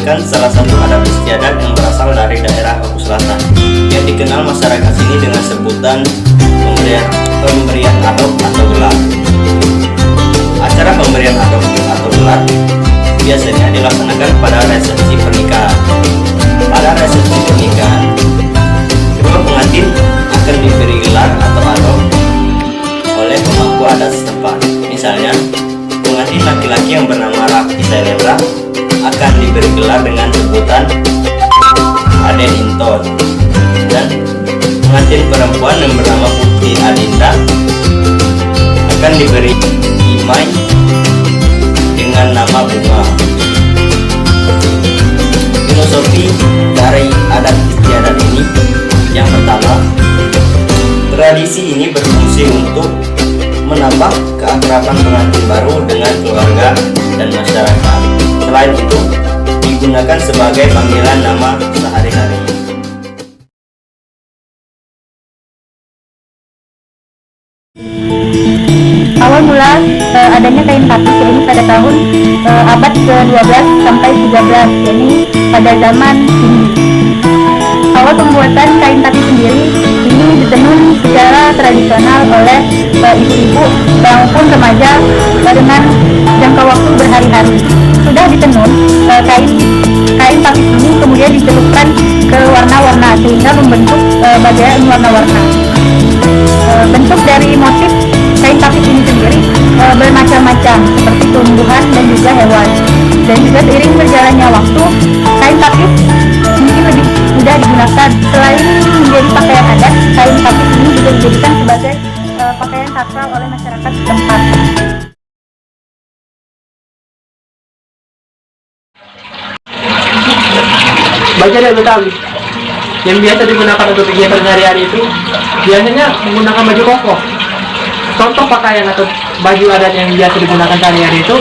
menyebutkan salah satu adat istiadat yang berasal dari daerah Oku Selatan, yang dikenal masyarakat sini dengan sebutan pemberian adop atau gelar. Acara pemberian adop atau gelar biasanya dilaksanakan pada resepsi pernikahan. Pada resepsi pernikahan, kedua pengantin akan diberi gelar atau adop oleh pemangku adat setempat. Misalnya, pengantin laki-laki yang bernama Raki Selebra akan diberi gelar dengan sebutan Aden Inton, dan pengantin perempuan yang bernama Putri Adinda akan diberi Imai dengan nama Bunga. Filosofi dari adat istiadat ini, yang pertama, tradisi ini berfungsi untuk menambah keakraban pengantin baru dengan keluarga dan masyarakat. Selain itu, digunakan sebagai panggilan nama sehari-hari. Awal mula adanya kain tapis ini pada tahun abad ke-12 sampai 13, yakni pada zaman Hindu. Awal pembuatan kain tapis sendiri ini ditenun secara tradisional oleh ibu-ibu maupun remaja dengan jangka waktu berhari-hari. Sudah ditenun, kain tapis ini kemudian dicelupkan ke warna-warna sehingga membentuk bagian warna-warna. Bentuk dari motif kain tapis ini sendiri bermacam-macam, seperti tumbuhan dan juga hewan. Dan juga seiring berjalannya waktu, kain tapis mungkin lebih mudah digunakan. Selain menjadi pakaian adat, kain tapis ini juga dijadikan sebagai pakaian sakral oleh masyarakat setempat. Baju adat Betawi yang biasa digunakan untuk kegiatan sehari-hari itu biasanya menggunakan baju koko. Contoh pakaian atau baju adat yang biasa digunakan sehari-hari itu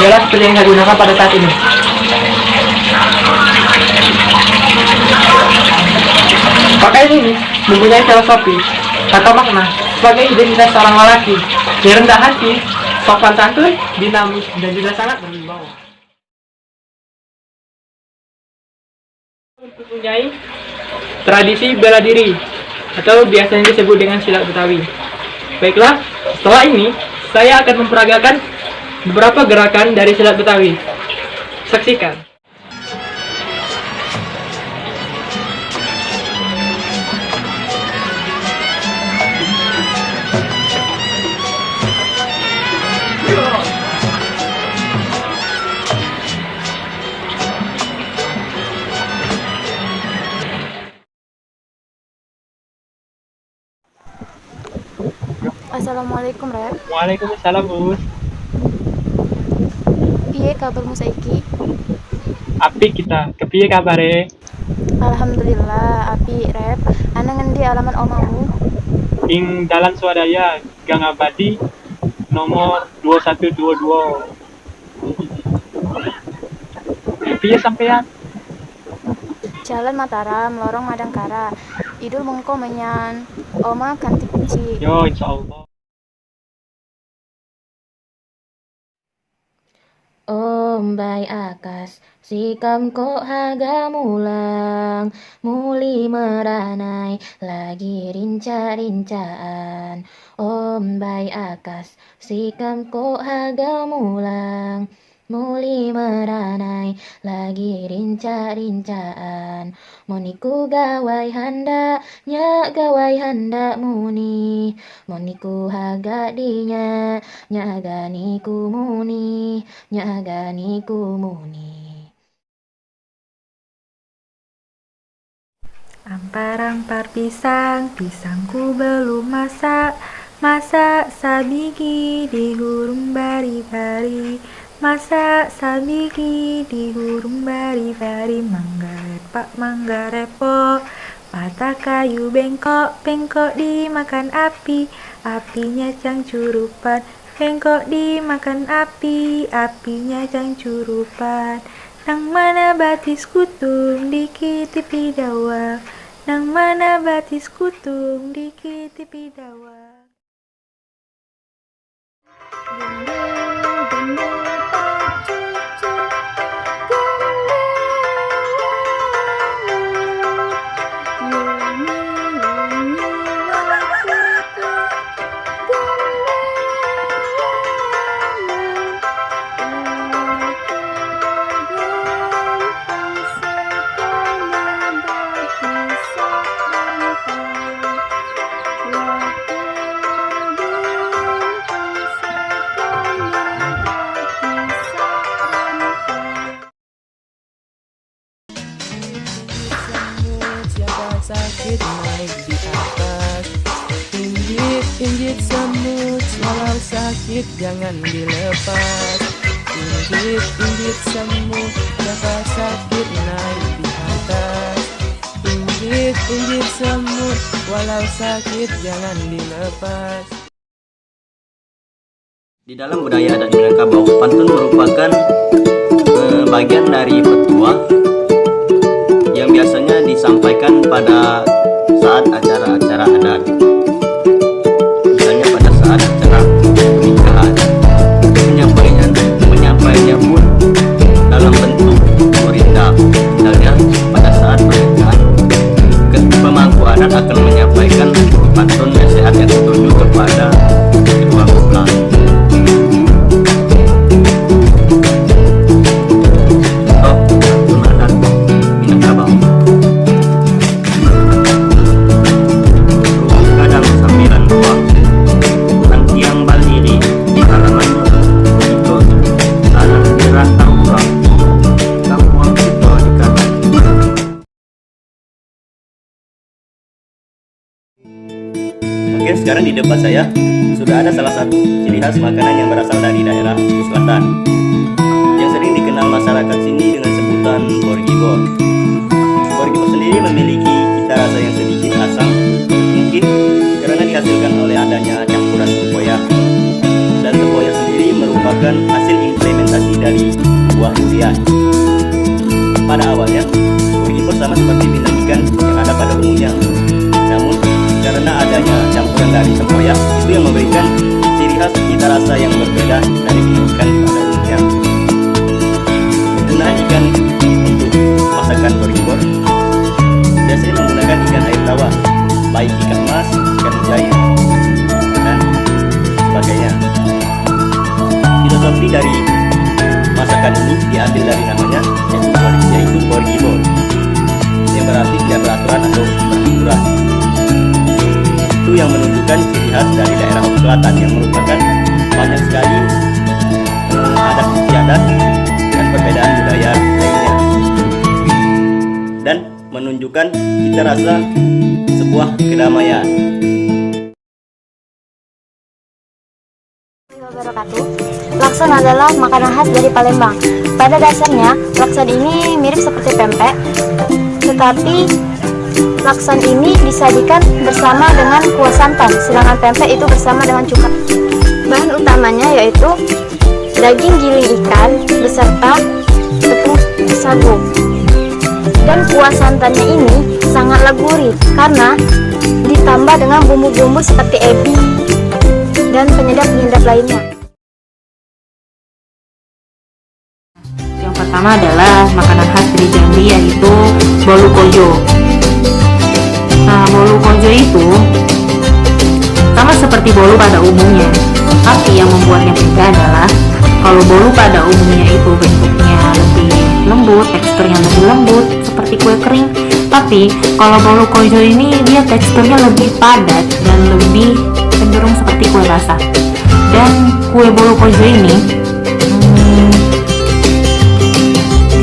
adalah seperti yang saya gunakan pada saat ini. Pakaian ini mempunyai filosofi atau makna sebagai identitas seorang lelaki yang rendah hati, sopan santun, dinamis, dan juga sangat berwibawa. Mempunyai tradisi bela diri atau biasanya disebut dengan silat Betawi. Baiklah, setelah ini saya akan memperagakan beberapa gerakan dari silat Betawi. Saksikan. Assalamualaikum, Rep. Waalaikumsalam, Bus. Piye kabarmu saiki? Api kita, kepiye kabare? Alhamdulillah, api, Rep. Ana ngendi alaman omamu? Ing Dalan Swadaya, Gang Abadi, nomor 2122. Kepiye sampean? Jalan Mataram, lorong Madangkara. Idul mengko menyan. Oma kanti kunci. Yo, insyaallah. Ombai akas, sikam kok haga mulang, muli meranai, lagi rinca-rincaan. Ombai akas, sikam kok haga mulang, muli meranai, lagi rinca-rincaan. Moniku gawai handa, nyak gawai handa muni, moniku haga dinya, nyagani ku muni, nyagani ku muni. Ampar-ampar pisang, pisangku belum masak, masak sabiki digurung bari-bari, masak sabiki digurung bari-bari. Mangga repo, patah kayu bengkok, bengkok dimakan api, apinya cangcurupan, bengkok dimakan api, apinya cangcurupan. Nang mana batis kutung dikitipi dawa, nang mana batis kutung dikitipi dawa. Gendel, gendel, pak cucu, gendel, sakit naik di atas. Injit semut, walau sakit jangan dilepas. Injit semut, jaga sakit naik di atas. Injit semut, walau sakit jangan dilepas. Di dalam budaya adat Minangkabau, pantun merupakan bagian dari petua yang biasanya disampaikan pada saat acara-acara adat, misalnya pada saat acara pernikahan. Menyampaikannya pun dalam bentuk murindak. Misalnya pada saat pernikahan, pemangku adat akan menyampaikan pantun nasihat yang tertuju kepada kedua mempelai. Mungkin sekarang di depan saya sudah ada salah satu ciri khas makanan yang berasal dari daerah Maluku Selatan yang sering dikenal masyarakat sini dengan sebutan borgibor. Borgibor sendiri memiliki cita rasa yang sedikit asam, mungkin karena dihasilkan oleh adanya campuran tempoyak. Dan tempoyak sendiri merupakan hasil implementasi dari buah durian. Pada awalnya, borgibor sama seperti bintang ikan yang ada pada umumnya. Namun, karena adanya campuran dari tempoyak, itu yang memberikan ciri khas cita rasa yang berbeda dari ikan pada umumnya. Penggunaan ikan untuk masakan borgibor biasanya menggunakan ikan air tawar, baik ikan mas, ikan mujair, dan sebagainya. Filosofi dari masakan ini diambil dari namanya, yaitu borgibor, yang berarti tidak beraturan atau beraturan. Itu yang menunjukkan ciri khas dari daerah Maluku Selatan yang merupakan banyak sekali adat istiadat dan perbedaan budaya lainnya, dan menunjukkan cita rasa sebuah kedamaian. Laksan adalah makanan khas dari Palembang. Pada dasarnya, laksan ini mirip seperti pempek, tetapi laksan ini disajikan bersama dengan kuah santan, sedangkan pempek itu bersama dengan cuka. Bahan utamanya yaitu daging giling ikan beserta tepung sagu. Dan kuah santannya ini sangatlah gurih karena ditambah dengan bumbu-bumbu seperti ebi dan penyedap-penyedap lainnya. Yang pertama adalah makanan khas dari Jambi, yaitu bolu kojo. Nah, bolu kojo itu sama seperti bolu pada umumnya, tapi yang membuatnya beda adalah kalau bolu pada umumnya itu bentuknya lebih lembut, teksturnya lebih lembut seperti kue kering, tapi kalau bolu kojo ini dia teksturnya lebih padat dan lebih cenderung seperti kue basah. Dan kue bolu kojo ini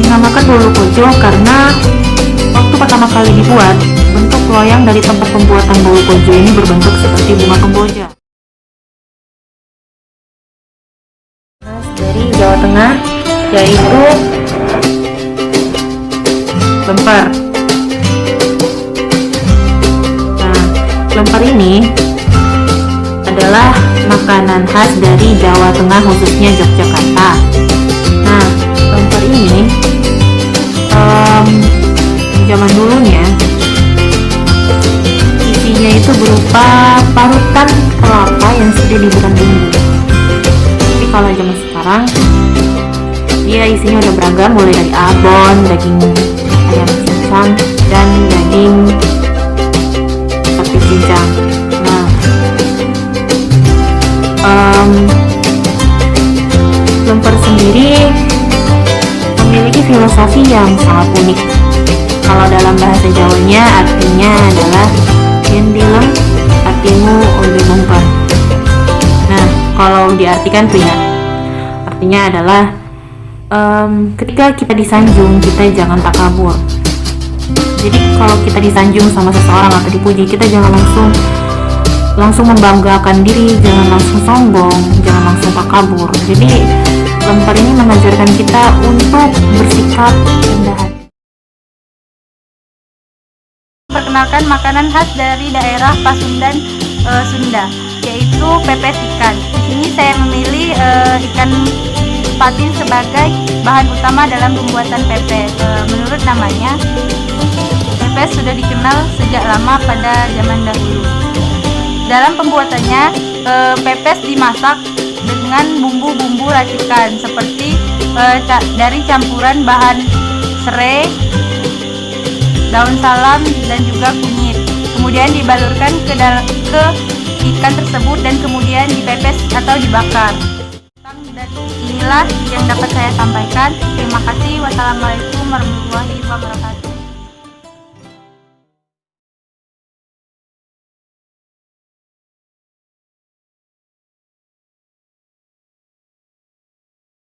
dinamakan bolu kojo karena waktu pertama kali dibuat, bentuk loyang dari tempat pembuatan bolu kojo ini berbentuk seperti bunga kemboja. Khas dari Jawa Tengah yaitu lemper. Nah, lemper ini adalah makanan khas dari Jawa Tengah, khususnya Yogyakarta. Nah, lemper ini di zaman dulunya isinya itu berupa parutan kelapa yang sudah diberikan bumbu. Tapi kalau zaman sekarang dia isinya udah beragam, mulai dari abon, daging ayam cincang, dan daging sapi cincang. Nah, lemper sendiri memiliki filosofi yang sangat unik. Kalau dalam bahasa Jawanya artinya adalah yen dilem atimu oleh lemper. Nah, kalau diartikan tuh ya, artinya adalah ketika kita disanjung, kita jangan takabur. Jadi kalau kita disanjung sama seseorang atau dipuji, kita jangan langsung membanggakan diri, jangan langsung sombong, jangan langsung takabur. Jadi lempar ini mengajarkan kita untuk bersikap rendah hati. Perkenalkan makanan khas dari daerah Pasundan, Sunda, yaitu pepes ikan. Di sini saya memilih ikan patin sebagai bahan utama dalam pembuatan pepes. Menurut namanya, pepes sudah dikenal sejak lama pada zaman dahulu. Dalam pembuatannya, pepes dimasak dengan bumbu-bumbu racikan seperti dari campuran bahan serai, daun salam, dan juga kunyit. Kemudian dibalurkan ke ikan tersebut dan kemudian dipepes atau dibakar. Dan inilah yang dapat saya sampaikan. Terima kasih. Wassalamualaikum warahmatullahi wabarakatuh.